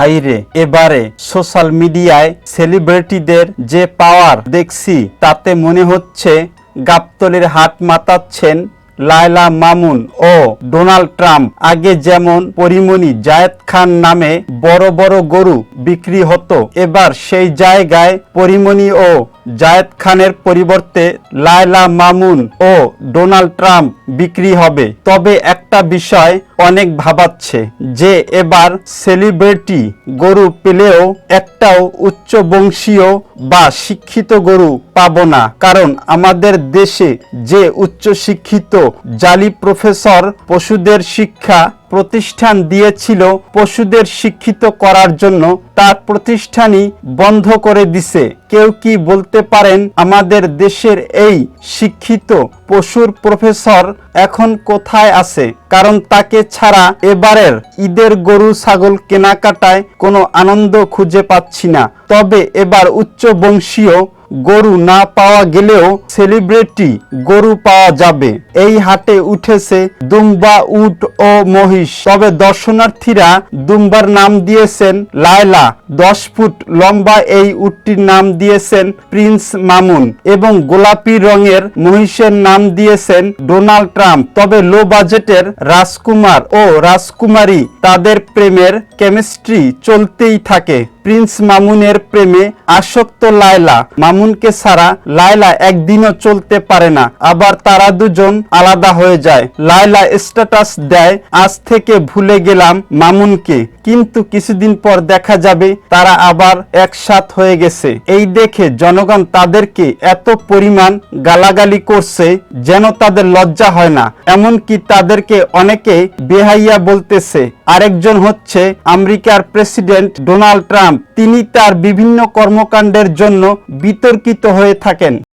ভাইরে, এবারে সোশ্যাল মিডিয়ায় সেলিব্রিটিদের যে পাওয়ার দেখছি তাতে মনে হচ্ছে গাবতলীর হাট মাতাচ্ছেন লায়লা মামুন ও ডোনাল্ড ট্রাম্প। আগে যেমন পরিমণি জায়েদ খান নামে বড় বড় গরু বিক্রি হতো, এবার সেই জায়গায় পরিমণি ও জায়েদ খানের পরিবর্তে লায়লা মামুন ও ডোনাল্ড ট্রাম্প বিক্রি হবে। তবে একটা বিষয় অনেক ভাবাচ্ছে যে এবার সেলিব্রিটি গরু পেলেও একটাও উচ্চ বংশীয় বা শিক্ষিত গরু পাবো না, কারণ আমাদের দেশে যে উচ্চ শিক্ষিত জালি প্রফেসর পশুদের শিক্ষা প্রতিষ্ঠান দিয়েছিল পশুদের শিক্ষিত করার জন্য, তার প্রতিষ্ঠানই বন্ধ করে দিছে। কেউ কি বলতে পারেন আমাদের দেশের এই শিক্ষিত পশুর প্রফেসর এখন কোথায় আছে? কারণ তাকে ছাড়া এবারের ঈদের গরু ছাগল কেনাকাটায় কোনো আনন্দ খুঁজে পাচ্ছি না। তবে এবার উচ্চ বংশীয় গরু না পাওয়া গেলেও সেলিব্রিটি গরু পাওয়া যাবে। এই হাটে উঠেছে দুম্বা, উট ও মহিষ। তবে দর্শনার্থীরা দুম্বার নাম দিয়েছেন লায়লা, 10 ফুট লম্বা এই উটটির নাম দিয়েছেন প্রিন্স মামুন এবং গোলাপি রঙের মহিষের নাম দিয়েছেন ডোনাল্ড ট্রাম্প। তবে লো বাজেটের রাজকুমার ও রাজকুমারী, তাদের প্রেমের কেমিস্ট্রি চলতেই থাকে। প্রিন্স মামুনের প্রেমে আসক্ত লায়লা। মামুনকে ছাড়া লায়লা একদিনও চলতে পারে না, আবার তারা দুজন আলাদা হয়ে যায়। লায়লা স্ট্যাটাস দেয়, আজ থেকে ভুলে গেলাম মামুনকে, কিন্তু কিছুদিন পর দেখা যাবে তারা আবার একসাথ হয়ে গেছে। এই দেখে জনগণ তাদেরকে এত পরিমাণ গালাগালি করছে যেন তাদের লজ্জা হয় না, এমনকি তাদেরকে অনেকে বেহাইয়া বলতেছে। আরেকজন হচ্ছে আমেরিকার প্রেসিডেন্ট ডোনাল্ড ট্রাম্প। তিনি তার বিভিন্ন কর্মকাণ্ডের জন্য বিতর্কিত হয়ে থাকেন।